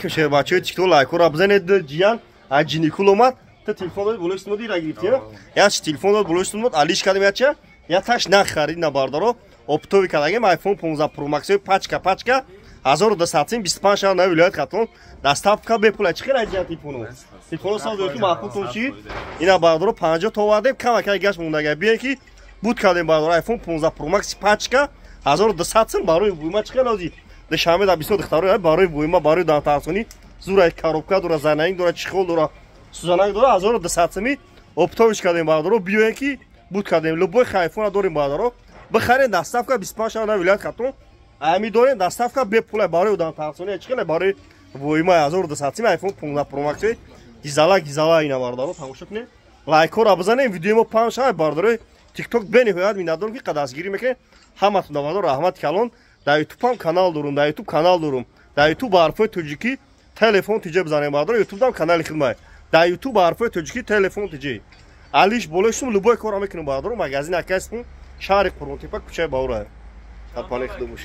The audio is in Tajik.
شهر بچه تیکتو لایکو بزنید جیان اجینی کلومات تا تلفن بلوشت مودی را گرفتیم یا چه تلفن بلوشت مود علیش کدام یا چه یا تاش نخرید نباردارو اپتوی کلاگیم آیفون 15 پرو مکس پاچکا 1225 شهر نه ولایت خاتون دستافکا به پول چخیر اجیان تلفن سال دوتی معقول تونچی اینا باردارو 50 تا وادیم کم کم گاش مونده بیان کی بود کدام باردارو آیفون 15 پرو مکس پاچکا 1200 باروی بویما چخیر لازی ده شامه دا بیسود اختیاره باروی بویما باروی دانتاسونی زورای کاروبکا دورا زننگ دورا چخول دورا سوزانک دورا 1200 می اپتویش کدام باردارو بیان کی بود کدام لبوی خایفون دوریم باردارو بخرید دستافکا 25 شهر نه ولایت خاتون امی دوریم دستافکا به پول باروی دانتاسونی چخیر باروی بویما 1200 می آیفون 15 پرو مکس گیزالا اینا باردارو تماشا کنید لایک رو بزنید ویدیومو 5 شهر باردارو تیک توک بنی هویت میندادون که قداسگیری میکنه همتون دوادو رحمت کلون در یوتیوب هم کانال دارم در یوتیوب کانال دارم در یوتیوب حرفای تاجیکی تلفن تیجه بزنیم باردارو یوتیوب هم کانال خدمت در یوتیوب حرفای تاجیکی تلفن تیجه علیش بولشتم لبوی کار میکنم باردارو مغازین اکستم شارک پرونتی پاک کوچه باوره تا پانه خدمت